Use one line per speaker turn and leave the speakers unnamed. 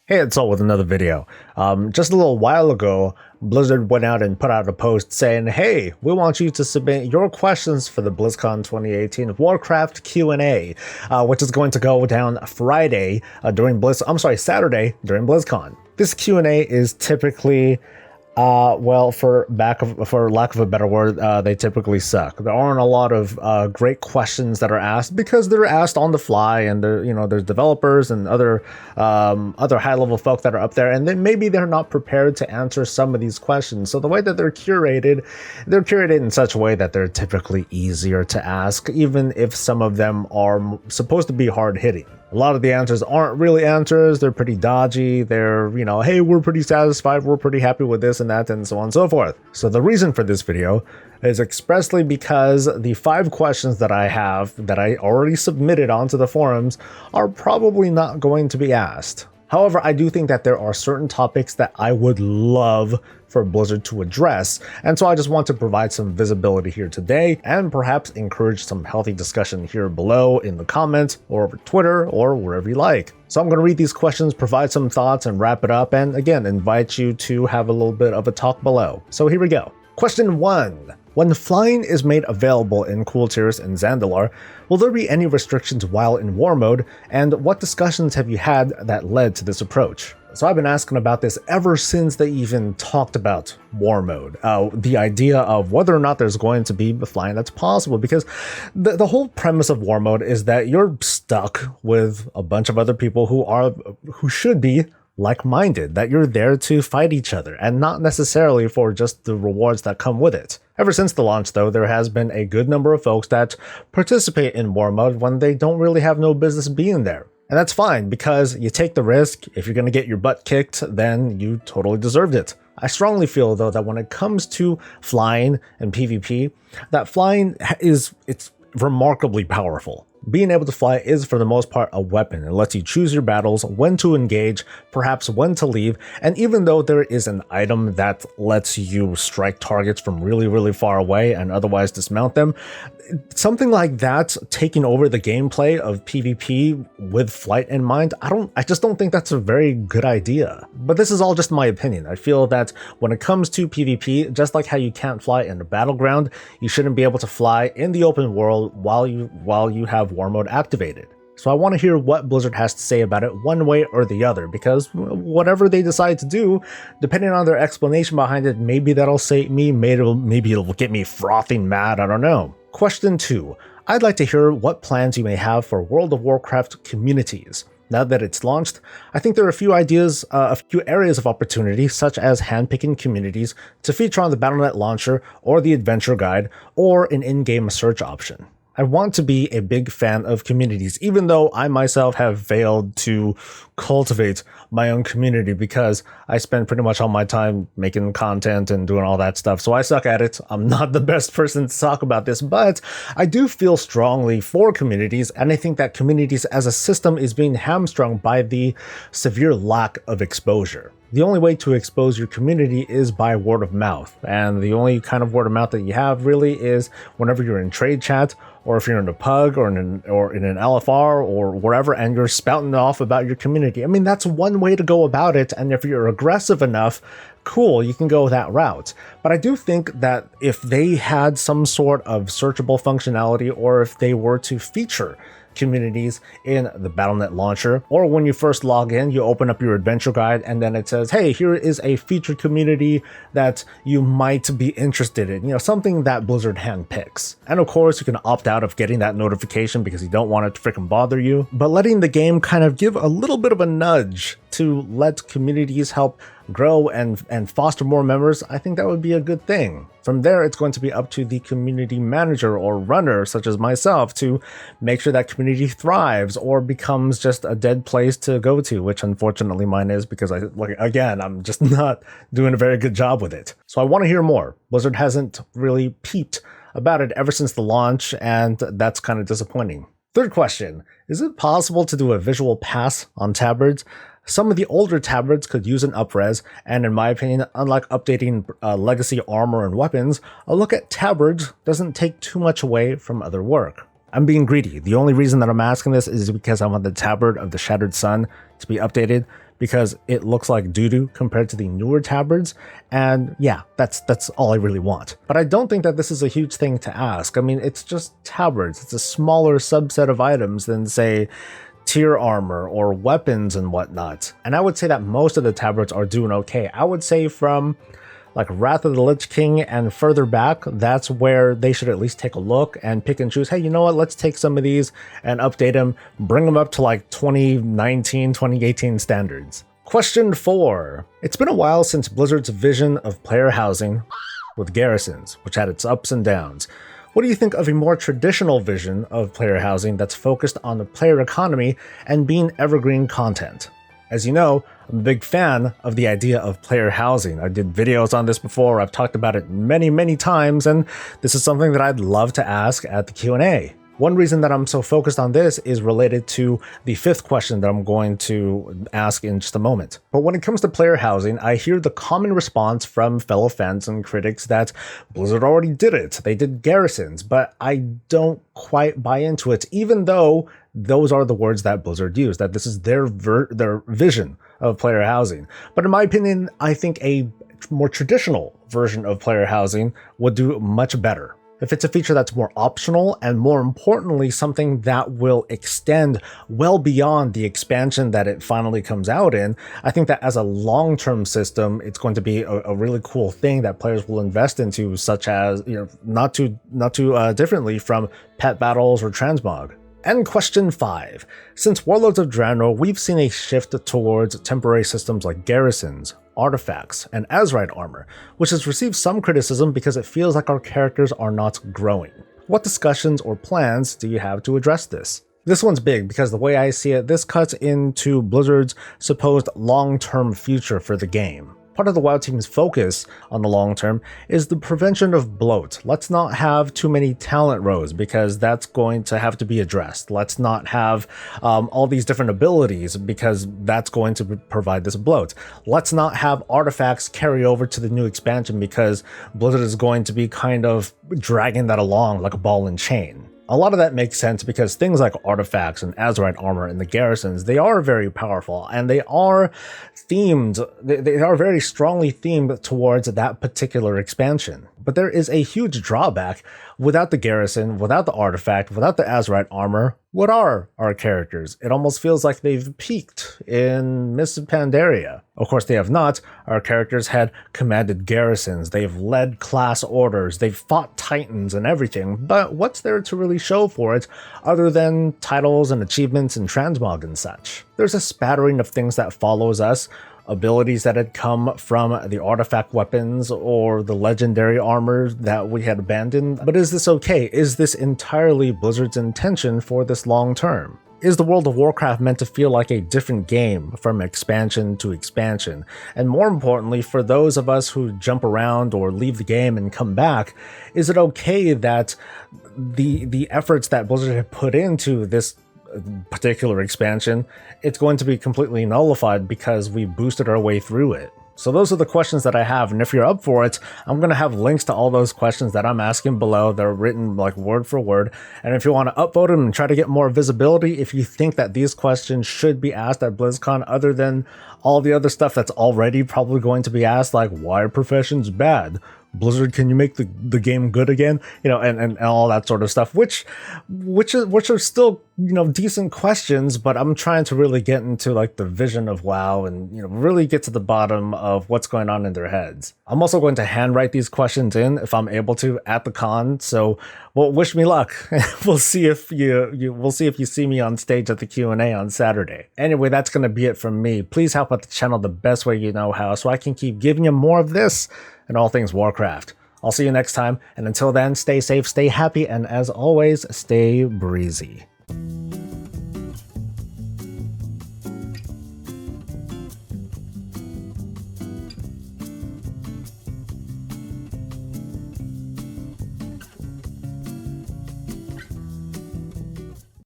Hey, it's all with another video. Just a little while ago, Blizzard went out and put out a post saying, hey, we want you to submit your questions for the BlizzCon 2018 Warcraft Q&A, which is going to go down Saturday during BlizzCon. This Q&A is typically for lack of a better word, they typically suck. There aren't a lot of great questions that are asked because they're asked on the fly, and there's developers and other high-level folk that are up there, and then maybe they're not prepared to answer some of these questions. So the way that they're curated in such a way that they're typically easier to ask, even if some of them are supposed to be hard-hitting. A lot of the answers aren't really answers. They're pretty dodgy. They're, hey, we're pretty satisfied. We're pretty happy with this and that, and so on and so forth. So the reason for this video is expressly because the 5 questions that I have that I already submitted onto the forums are probably not going to be asked. However, I do think that there are certain topics that I would love for Blizzard to address, and so I just want to provide some visibility here today and perhaps encourage some healthy discussion here below in the comments or over Twitter or wherever you like. So I'm going to read these questions, provide some thoughts, and wrap it up, and again, invite you to have a little bit of a talk below. So here we go. Question 1. When flying is made available in Kul Tiras and Zandalar, will there be any restrictions while in war mode, and what discussions have you had that led to this approach? So I've been asking about this ever since they even talked about war mode, the idea of whether or not there's going to be flying that's possible, because the whole premise of war mode is that you're stuck with a bunch of other people who should be like-minded, that you're there to fight each other and not necessarily for just the rewards that come with it. Ever since the launch, though, there has been a good number of folks that participate in war mode when they don't really have no business being there. And that's fine, because you take the risk. If you're going to get your butt kicked, then you totally deserved it. I strongly feel, though, that when it comes to flying and PvP, that flying it's remarkably powerful. Being able to fly is, for the most part, a weapon. It lets you choose your battles, when to engage, perhaps when to leave, and even though there is an item that lets you strike targets from really, really far away and otherwise dismount them, something like that taking over the gameplay of PvP with flight in mind, I just don't think that's a very good idea. But this is all just my opinion. I feel that when it comes to PvP, just like how you can't fly in the battleground, you shouldn't be able to fly in the open world while you have war mode activated. So I want to hear what Blizzard has to say about it one way or the other, because whatever they decide to do, depending on their explanation behind it, maybe that'll save me, maybe it'll get me frothing mad, I don't know. Question 2. I'd like to hear what plans you may have for World of Warcraft communities. Now that it's launched, I think there are a few areas of opportunity, such as handpicking communities to feature on the Battle.net launcher or the adventure guide, or an in-game search option. I want to be a big fan of communities, even though I myself have failed to cultivate my own community because I spend pretty much all my time making content and doing all that stuff. So I suck at it. I'm not the best person to talk about this, but I do feel strongly for communities, and I think that communities as a system is being hamstrung by the severe lack of exposure. The only way to expose your community is by word of mouth, and the only kind of word of mouth that you have really is whenever you're in trade chat, or if you're in a pug or in an LFR or wherever, and you're spouting off about your community. I mean, that's one way to go about it, and if you're aggressive enough, cool, you can go that route. But I do think that if they had some sort of searchable functionality, or if they were to feature communities in the Battle.net launcher, or when you first log in, you open up your adventure guide and then it says, hey, here is a featured community that you might be interested in, something that Blizzard handpicks. And of course, you can opt out of getting that notification because you don't want it to freaking bother you, but letting the game kind of give a little bit of a nudge to let communities help grow and foster more members, I think that would be a good thing. From there, it's going to be up to the community manager or runner, such as myself, to make sure that community thrives or becomes just a dead place to go to, which unfortunately mine is, because I'm just not doing a very good job with it. So I want to hear more. Blizzard hasn't really peeped about it ever since the launch, and that's kind of disappointing. Third question, is it possible to do a visual pass on Tabards? Some of the older Tabards could use an upres, and in my opinion, unlike updating legacy armor and weapons, a look at Tabards doesn't take too much away from other work. I'm being greedy. The only reason that I'm asking this is because I want the Tabard of the Shattered Sun to be updated, because it looks like doo-doo compared to the newer tabards, and yeah, that's all I really want. But I don't think that this is a huge thing to ask. I mean, it's just tabards. It's a smaller subset of items than, say, tier armor or weapons and whatnot. And I would say that most of the tabards are doing okay. I would say from like Wrath of the Lich King and further back, that's where they should at least take a look and pick and choose. Hey, you know what? Let's take some of these and update them, bring them up to like 2019, 2018 standards. Question 4. It's been a while since Blizzard's vision of player housing with garrisons, which had its ups and downs. What do you think of a more traditional vision of player housing that's focused on the player economy and being evergreen content? As you know, I'm a big fan of the idea of player housing. I did videos on this before, I've talked about it many times, and this is something that I'd love to ask at the Q&A. One reason that I'm so focused on this is related to the 5th question that I'm going to ask in just a moment. But when it comes to player housing, I hear the common response from fellow fans and critics that Blizzard already did it. They did garrisons, but I don't quite buy into it, even though those are the words that Blizzard used, that this is their vision of player housing. But in my opinion, I think a more traditional version of player housing would do much better. If it's a feature that's more optional and, more importantly, something that will extend well beyond the expansion that it finally comes out in, I think that as a long-term system, it's going to be a really cool thing that players will invest into, such as, you know, not too differently from pet battles or transmog. And question 5. Since Warlords of Draenor, we've seen a shift towards temporary systems like garrisons, artifacts, and Azerite armor, which has received some criticism because it feels like our characters are not growing. What discussions or plans do you have to address this? This one's big because the way I see it, this cuts into Blizzard's supposed long-term future for the game. Part of the WoW team's focus on the long term is the prevention of bloat. Let's not have too many talent rows because that's going to have to be addressed. Let's not have all these different abilities because that's going to provide this bloat. Let's not have artifacts carry over to the new expansion because Blizzard is going to be kind of dragging that along like a ball and chain. A lot of that makes sense because things like artifacts and Azerite armor and the garrisons, they are very powerful and they are themed, they are very strongly themed towards that particular expansion. But there is a huge drawback. Without the garrison, without the artifact, without the Azerite armor, what are our characters? It almost feels like they've peaked in Mists of Pandaria. Of course they have not. Our characters had commanded garrisons, they've led class orders, they've fought titans and everything, but what's there to really show for it other than titles and achievements and transmog and such? There's a spattering of things that follows us, abilities that had come from the artifact weapons or the legendary armor that we had abandoned. But is this okay? Is this entirely Blizzard's intention for this long term? Is the World of Warcraft meant to feel like a different game from expansion to expansion? And more importantly, for those of us who jump around or leave the game and come back, is it okay that the efforts that Blizzard had put into this particular expansion, it's going to be completely nullified because we boosted our way through it? So those are the questions that I have, and if you're up for it, I'm going to have links to all those questions that I'm asking below. They're written like word for word, and if you want to upvote them and try to get more visibility, if you think that these questions should be asked at BlizzCon other than all the other stuff that's already probably going to be asked, like why are professions bad? Blizzard, can you make the game good again? You know, and all that sort of stuff, which are still, you know, decent questions, but I'm trying to really get into like the vision of WoW and, you know, really get to the bottom of what's going on in their heads. I'm also going to handwrite these questions in if I'm able to at the con. So, well, wish me luck. We'll see if we'll see if you see me on stage at the Q&A on Saturday. Anyway, that's going to be it from me. Please help out the channel the best way you know how so I can keep giving you more of this and all things Warcraft. I'll see you next time, and until then, stay safe, stay happy, and as always, stay breezy.